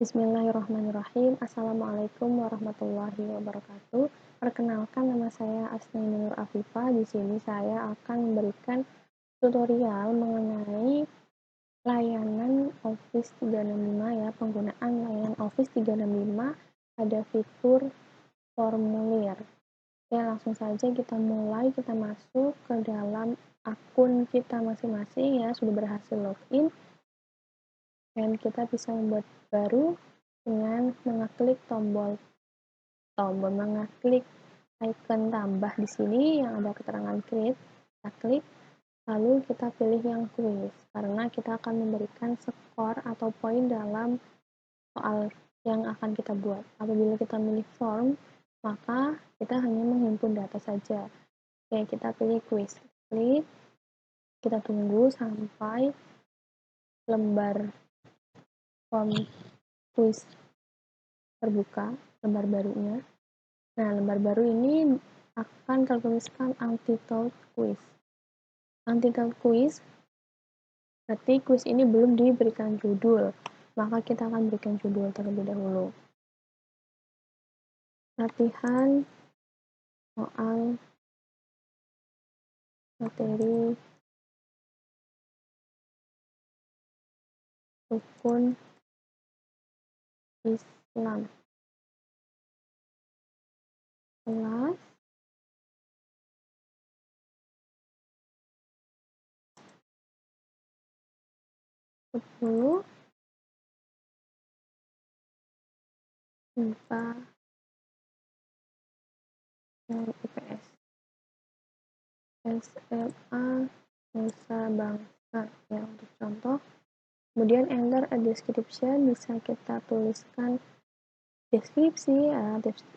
Bismillahirrahmanirrahim. Assalamualaikum warahmatullahi wabarakatuh. Perkenalkan, nama saya Asni Nur Afifah. Di sini saya akan memberikan tutorial mengenai layanan Office 365 ya, penggunaan layanan Office 365 pada fitur formulir. Oke, langsung saja kita mulai. Kita masuk ke dalam akun kita masing-masing ya, sudah berhasil login. Dan kita bisa membuat baru dengan mengeklik mengeklik icon tambah di sini yang ada keterangan create. Kita klik, lalu kita pilih yang quiz karena kita akan memberikan skor atau poin dalam soal yang akan kita buat. Apabila kita milih form, maka kita hanya menghimpun data saja. Oke, kita pilih quiz. Klik, kita tunggu sampai lembar form quiz terbuka, lembar barunya. Nah, lembar baru ini akan tertuliskan untitled quiz. Untitled quiz berarti quiz ini belum diberikan judul, maka kita akan berikan judul terlebih dahulu. Latihan soal materi rukun Islam kelas 10 IPA dan IPS SMA Nusa Bangsa ya, untuk contoh. Kemudian enter a description, bisa kita tuliskan deskripsi.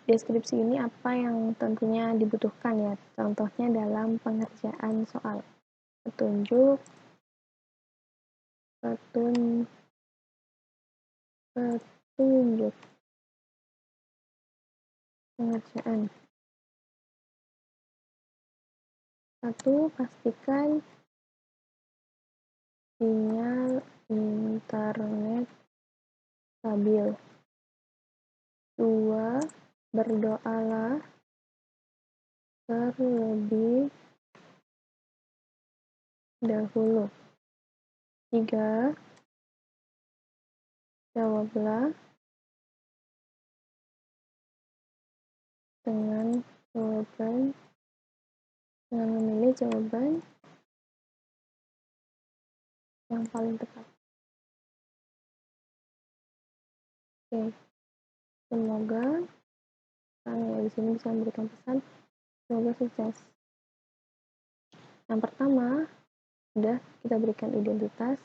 Deskripsi ini apa yang tentunya dibutuhkan ya, contohnya dalam pengerjaan soal. Petunjuk pengerjaan. 1. Pastikan sinyal internet stabil. 2. Berdoalah terlebih dahulu. 3. Jawablah dengan memilih jawaban yang paling tepat. Oke, semoga di sini bisa memberikan pesan, semoga sukses. Yang pertama, sudah kita berikan identitas,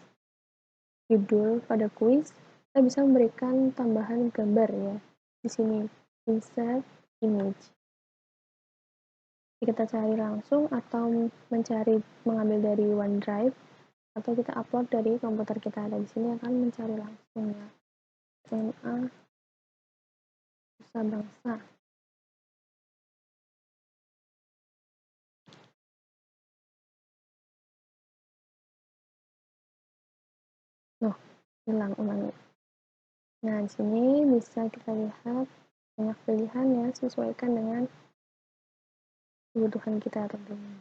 judul pada kuis. Kita bisa memberikan tambahan gambar ya. Di sini insert image. Kita cari langsung atau mengambil dari OneDrive, atau kita upload dari komputer kita. Ada di sini akan mencari langsung ya. SMA Nusa Bangsa. Hilang ulangi. Nah, di sini bisa kita lihat banyak pilihan ya, sesuaikan dengan kebutuhan kita tentunya.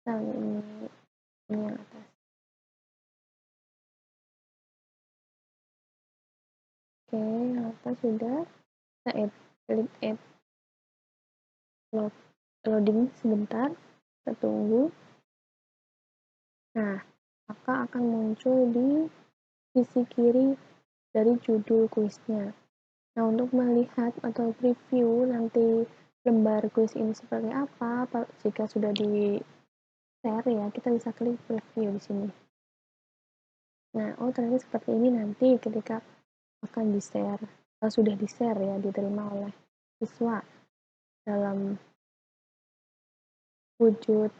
Nah, ini yang atas. Oke, yang atas sudah. Kita klik add. Loading sebentar, kita tunggu. Nah, maka akan muncul di sisi kiri dari judul kuisnya. Nah, untuk melihat atau preview nanti lembar kuis ini seperti apa, jika sudah di share ya, kita bisa klik preview di sini. Nah, ternyata seperti ini nanti ketika akan di-share, sudah di-share ya, diterima oleh siswa dalam wujud.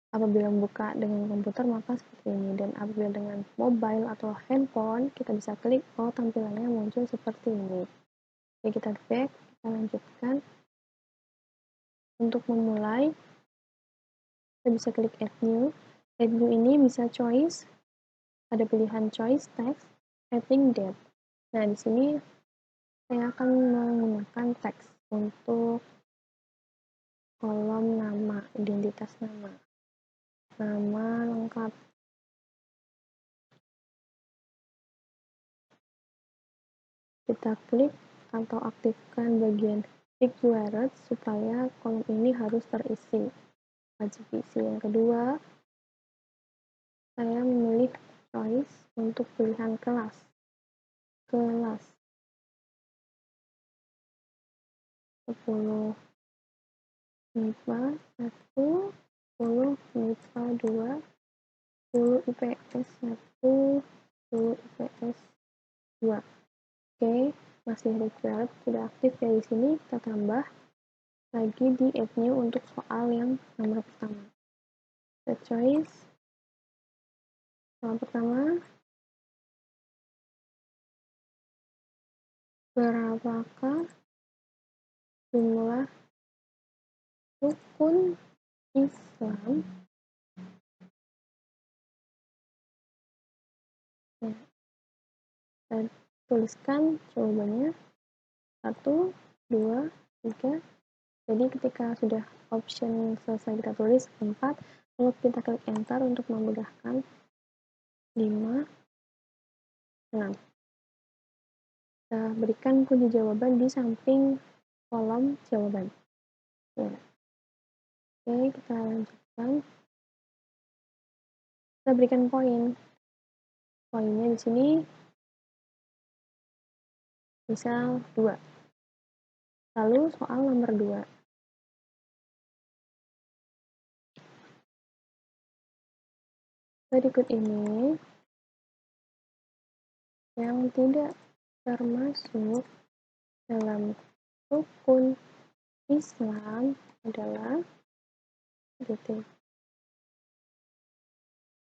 Apabila membuka dengan komputer maka seperti ini, dan apabila dengan mobile atau handphone kita bisa klik, tampilannya muncul seperti ini. Oke, kita back, kita lanjutkan. Untuk memulai kita bisa klik add new. Add new ini bisa choice, ada pilihan choice text, setting date. Nah, di sini saya akan menggunakan teks untuk kolom nama, identitas nama, nama lengkap. Kita klik atau aktifkan bagian required supaya kolom ini harus terisi. Wajib isi. Yang kedua, saya memilih choice untuk pilihan kelas. Kelas 10 MIPA 1, 10 MIPA 2, 10 IPS 1, 10 IPS 2. Oke, masih required, sudah aktif ya di sini. Kita tambah lagi di add new untuk soal yang nomor pertama. Kita choice soal pertama, berapakah jumlah rukun Islam? Nah, kita tuliskan jawabannya 1, 2, 3. Jadi ketika sudah option selesai kita tulis 4, lalu kita klik enter untuk memudahkan. 5, 6. Kita berikan kunci jawaban di samping kolom jawaban. Ya. Oke, kita lanjutkan. Kita berikan poin. Poinnya di sini misal 2. Lalu soal nomor 2. Berikut ini yang tidak termasuk dalam rukun Islam adalah titik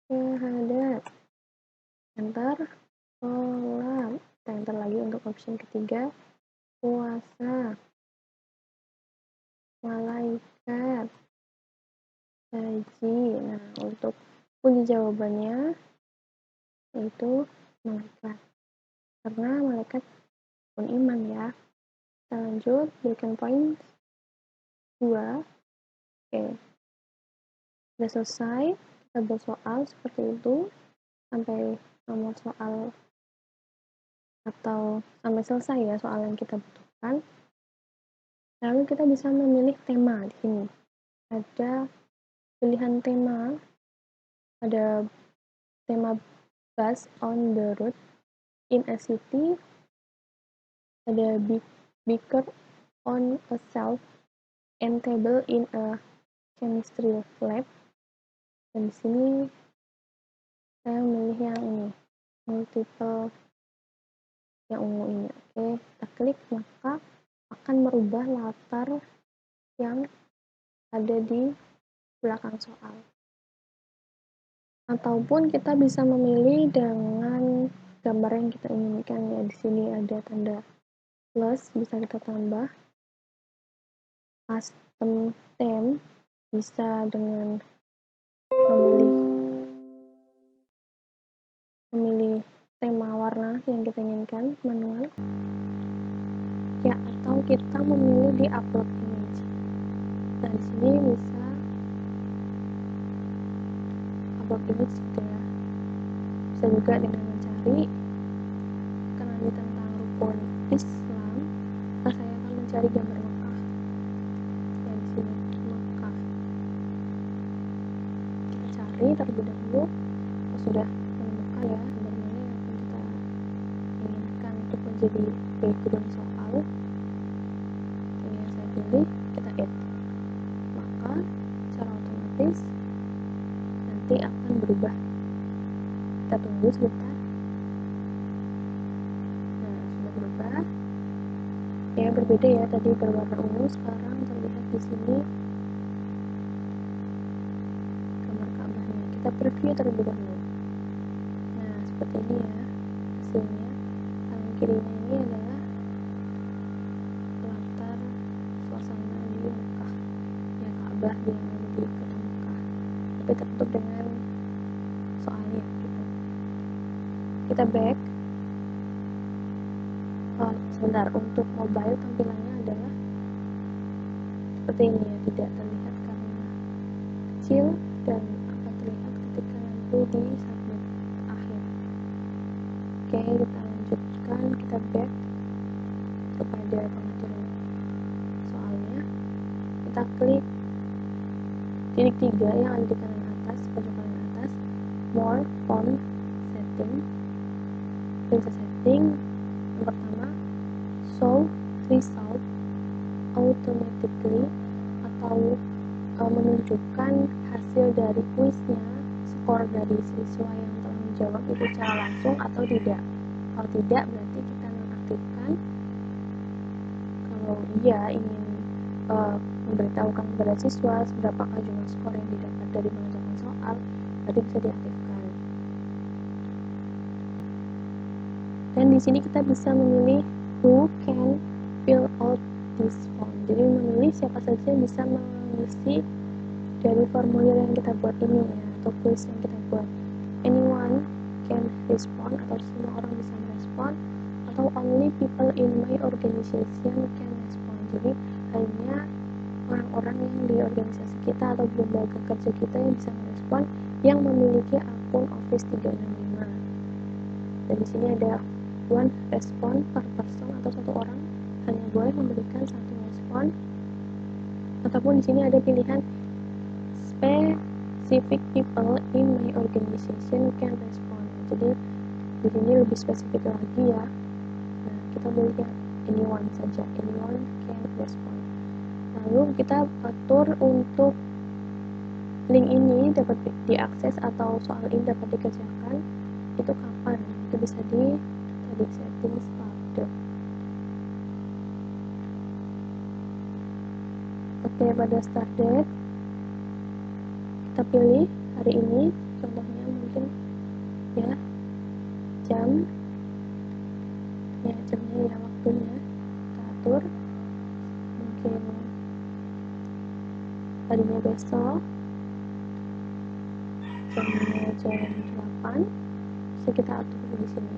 syahadat, enter, sholat, kita enter lagi untuk option ketiga, puasa, malaikat, haji. Nah, untuk kunci jawabannya yaitu malaikat, karena malaikat pun iman ya. Kita lanjut, berikan poin 2. Oke, sudah selesai. Kita bersoal seperti itu sampai nomor soal atau sampai selesai ya soal yang kita butuhkan. Lalu kita bisa memilih tema di sini. Ada pilihan tema, ada tema based on the route in a city, ada beaker on a shelf and table in a chemistry lab. Dan di sini saya memilih yang ini, multiple yang ungu ini. Oke, kita klik, maka akan merubah latar yang ada di belakang soal. Ataupun kita bisa memilih dengan gambar yang kita inginkan ya. Di sini ada tanda plus, bisa kita tambah. Custom theme bisa dengan memilih tema warna yang kita inginkan manual ya, atau kita memilih di upload image. Nah, di sini bisa upload image gitu ya. Bisa juga dengan mencari kenali tentang rukun Islam. Nah, saya akan mencari gambar Mekah. Ya, di sini Mekah. Kita cari terlebih dahulu. Kalau sudah menemukan ya gambar mana yang akan kita inginkan untuk menjadi background soal, ini yang saya pilih, kita add. Maka secara otomatis nanti akan berubah. Kita tunggu sebentar. Nah, sudah berubah. Ya, berbeda ya, tadi berwarna ungu, sekarang terlihat di sini gambar Ka'bahnya. Kita preview terlebih dahulu. Nah, seperti ini ya hasilnya. Kanan kirinya ini adalah latar suasana di Mekah ya, Ka'bah yang ada di kota Mekah, tapi tertutup dengan soalnya gitu. Kita back. bentar, untuk mobile tampilannya adalah seperti ini ya, tidak terlihat karena kecil dan akan terlihat ketika nanti di submit akhir. Oke, kita lanjutkan, kita back kepada pengaturan soalnya. Kita klik titik 3 yang ada di kanan atas, pojok kanan atas, more font setting. Klik setting. Yang pertama, show result automatically, atau menunjukkan hasil dari kuisnya, skor dari siswa yang telah menjawab itu secara langsung atau tidak. Kalau tidak, berarti kita nonaktifkan. Kalau iya ingin memberitahukan kepada siswa seberapakah jumlah skor yang didapat dari mengerjakan soal, berarti bisa diaktifkan. Dan di sini kita bisa memilih who can fill out this form. Jadi memilih siapa saja yang bisa mengisi dari formulir yang kita buat ini ya, atau quiz yang kita buat. Anyone can respond, atau semua orang bisa merespon, atau only people in my organization can respond. Jadi hanya orang-orang yang di organisasi kita atau di lembaga kerja kita yang bisa merespon, yang memiliki akun Office 365. Dan di sini ada one respon per person, atau satu orang hanya boleh memberikan satu respon. Ataupun di sini ada pilihan specific people in my organization can respond. Jadi di sini lebih spesifik lagi ya. Nah, kita boleh yang anyone saja, anyone can respond. Lalu kita atur untuk link ini dapat diakses atau soal ini dapat dikerjakan itu kapan. Itu bisa di setting start date. Oke, pada start date kita pilih hari ini, contohnya mungkin ya jamnya ya, waktunya kita atur, mungkin harinya besok jamnya jam 8, bisa kita atur di sini.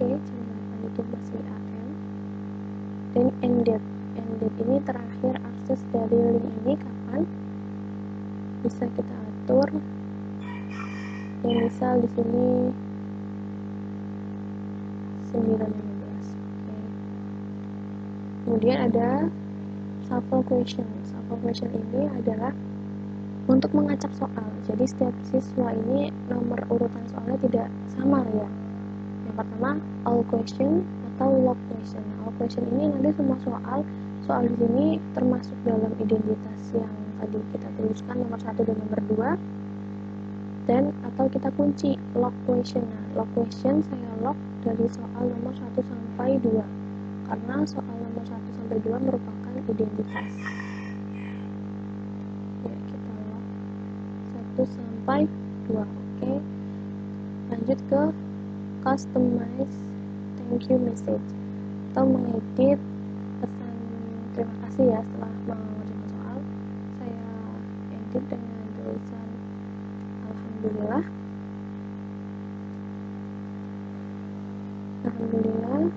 Oke, jam 8 itu masih AM. Dan end date ini terakhir akses dari link ini kapan, bisa kita atur. Yang misal di sini 9.15. Oke. Kemudian ada shuffle question. Shuffle question ini adalah untuk mengacak soal. Jadi setiap siswa ini nomor urutan soalnya tidak sama ya. Yang pertama all question atau log question. All question ini nanti semua soal di sini termasuk dalam identitas yang tadi kita tuliskan nomor 1 dan nomor 2. Dan atau kita kunci log question. Nah, log question saya log dari soal nomor 1 sampai 2 karena soal nomor 1 sampai 2 merupakan identitas. Ya, kita log 1 sampai 2. Oke. Lanjut ke customize thank you message atau mengedit pesan terima kasih ya setelah mengerjakan soal. Saya edit dengan tulisan Alhamdulillah,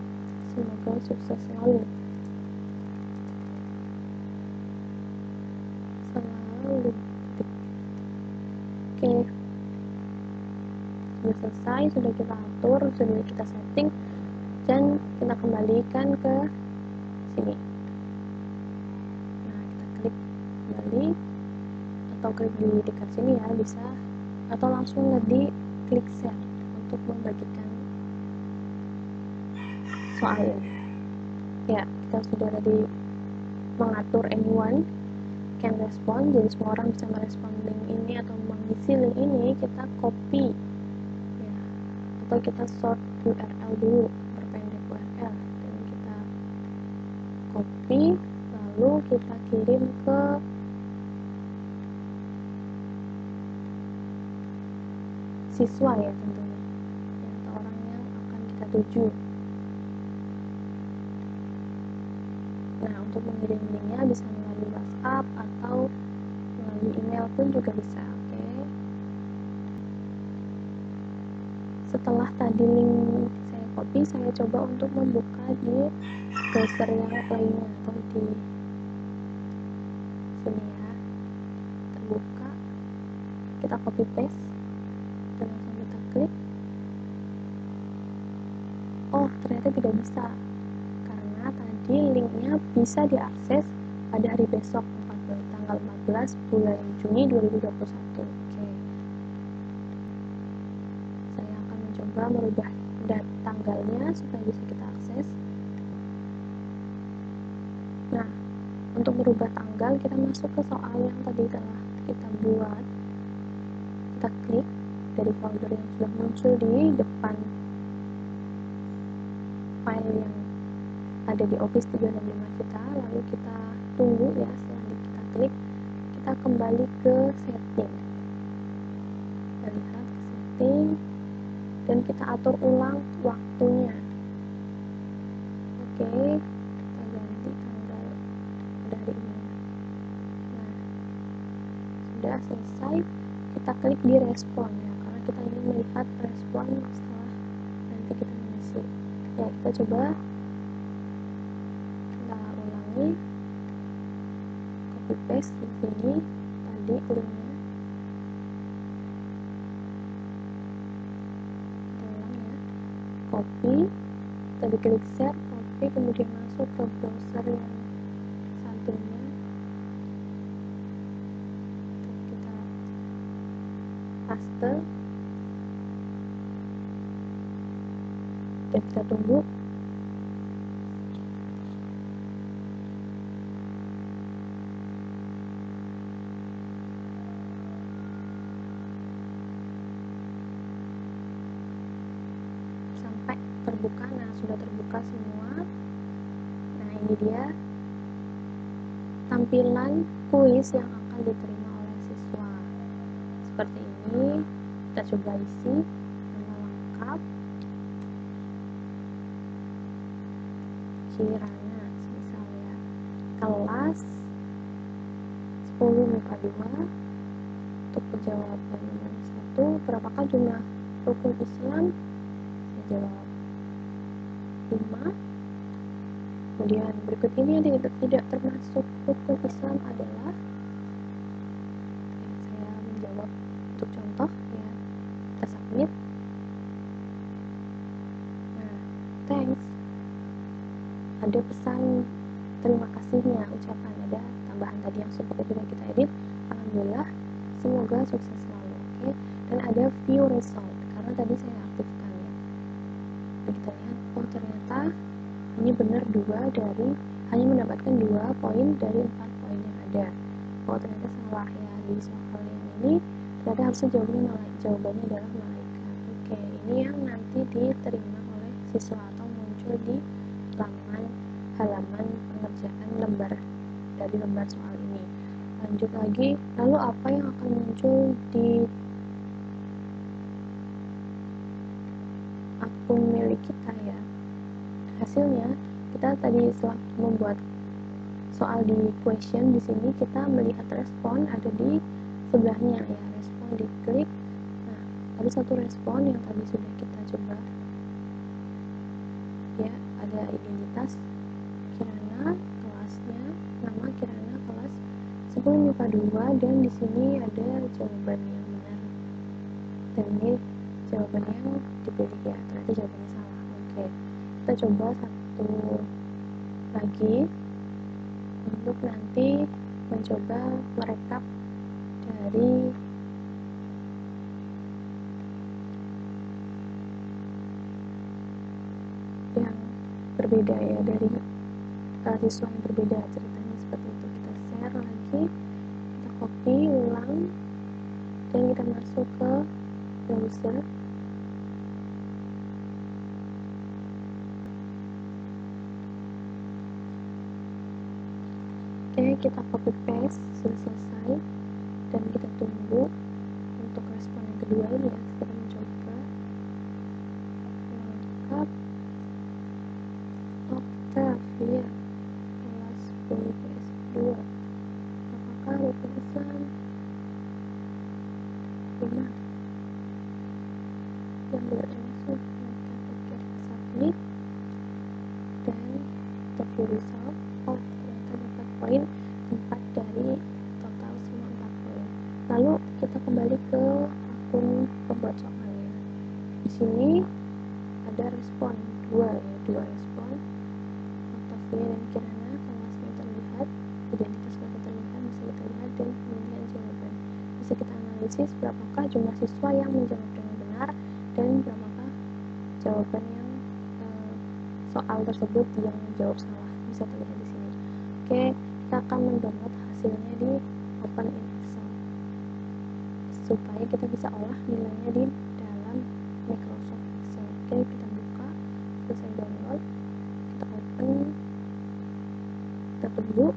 semoga sukses selalu. Oke, sudah selesai, sudah kita atur, sudah kita setting, dan kita kembalikan ke sini. Nah, kita klik kembali atau klik di dekat sini ya, bisa, atau langsung di klik share untuk membagikan soal ini. Ya, kita sudah tadi mengatur anyone can respond, jadi semua orang bisa merespon link ini atau mengisi link ini. Kita copy ya, atau kita short URL dulu, berpendek URL, dan kita copy lalu kita kirim ke siswa ya tentunya, atau orang yang akan kita tuju. Nah, untuk mengirim linknya bisa melalui WhatsApp atau melalui email pun juga bisa. Oke. Setelah tadi link saya copy, saya coba untuk membuka di browser yang lainnya atau di sini ya, terbuka, kita copy paste dan langsung kita klik. Oh, ternyata tidak bisa karena tadi linknya bisa diakses pada hari besok, tanggal 14 bulan Juni 2021. Oke, saya akan mencoba merubah tanggalnya supaya bisa kita akses. Nah, untuk merubah tanggal, kita masuk ke soal yang tadi telah kita buat. Kita klik dari folder yang sudah muncul di depan file yang ada di Office 365 kita, lalu kita tunggu ya. Setelah kita klik, kita kembali ke setting, kita lihat ke setting dan kita atur ulang waktunya. Oke, kita ganti tanggal dari ini. Nah, sudah selesai, kita klik di respon ya, karena kita ingin melihat respon setelah nanti kita mengisi. Ya, kita coba, kita ulangi, copy paste di sini tadi linknya, kita ulang ya, copy, kita klik share, copy, kemudian masuk ke browser yang satunya, kita paste dan kita tunggu. Sampai terbuka. Nah, sudah terbuka semua. Nah, ini dia tampilan kuis yang akan diterima oleh siswa. Seperti ini, kita coba isi nama lengkap Kirana, misalnya kelas 10 MIPA 2. Untuk penjawaban nomor 1, berapakah jumlah rukun Islam? Saya jawab 5. Kemudian berikut ini yang tidak termasuk rukun Islam adalah, saya menjawab untuk contoh ya, kita submit. Nah, thanks, ada pesan terima kasihnya, ucapan, ada tambahan tadi yang seperti sudah kita edit. Alhamdulillah, semoga sukses selalu. Oke, dan ada view result karena tadi saya aktifkan ya. Dan kita lihat, oh ternyata ini benar hanya mendapatkan 2 poin dari 4 poin yang ada. Oh ternyata salah ya, di soal yang ini ternyata harusnya jawabannya adalah malaikat. Oke, ini yang nanti diterima oleh siswa atau muncul di halaman pengerjaan dari lembar soal ini. Lanjut lagi, lalu apa yang akan muncul di akun milik kita ya? Hasilnya, kita tadi setelah membuat soal di question, di sini kita melihat respon ada di sebelahnya ya, respon diklik. Nah, ada satu respon yang tadi sudah kita coba ya, ada identitas Kirana, kelasnya, nama Kirana kelas 10 MIPA 2, dan di sini ada jawaban yang benar. Dan ini jawaban yang dipilih ya, ternyata jawabannya salah. Oke, kita coba satu lagi untuk nanti mencoba merekap dari yang berbeda ya, dari siswa yang berbeda ceritanya seperti itu. Kita share lagi, kita copy ulang, dan kita masuk ke browser. Oke, kita copy paste, sudah selesai, dan kita tunggu untuk respon yang kedua ini ya. Kita mencoba lengkap Octavia kelas 10 PS 2, apakah rukun Islam? 5 yang tidak termasuk mereka pikir 1. result, oh ternyata dapat poin 4 dari total semua 4 poin. Lalu kita kembali ke akun pembuat soalnya. Di sini ada respon 2 ya, 2 respon. Octavia dan Kirana, kelasnya terlihat, identitas mereka terlihat, bisa kita lihat, dan pemilihan jawaban. Bisa kita analisis berapakah jumlah siswa yang menjawab dengan benar dan berapakah jawaban yang soal tersebut yang jawab salah. Bisa terlihat di sini. Oke, kita akan mendownload hasilnya di Open in Excel supaya kita bisa olah nilainya di dalam Microsoft Excel. Oke, kita buka, selesai download, kita open, kita tunggu.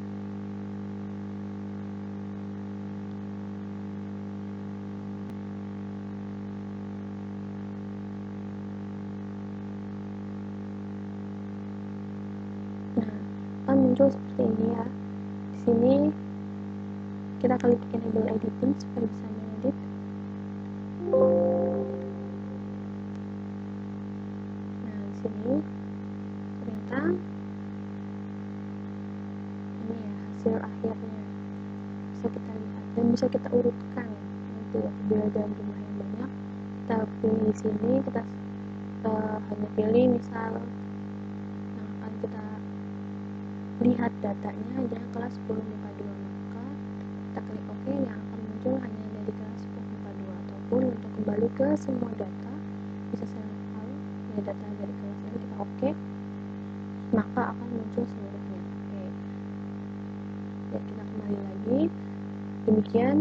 Nah, akan muncul seperti ini ya. Di sini kita klik enable editing supaya bisa mengedit. Nah, di sini ternyata ini ya hasil akhirnya, bisa kita lihat dan bisa kita urutkan nanti apabila dalam jumlah yang banyak. Tapi di sini kita hanya pilih misal yang akan kita lihat datanya adalah kelas 10 MIPA 2, maka kita klik OK, yang akan muncul hanya dari kelas 10 MIPA 2. Ataupun untuk kembali ke semua data, bisa select all ya, data dari kelas ini kita OK, maka akan muncul seluruhnya. Oke, ya, kita kembali lagi. Demikian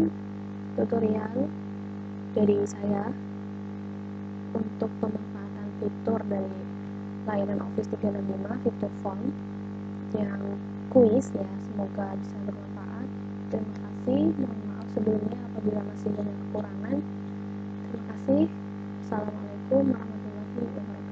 tutorial dari saya untuk pemanfaatan fitur dari layanan Office 365, fitur form yang kuis ya, semoga bisa bermanfaat. Terima kasih, mohon maaf sebelumnya apabila masih banyak kekurangan. Terima kasih. Assalamualaikum warahmatullahi wabarakatuh.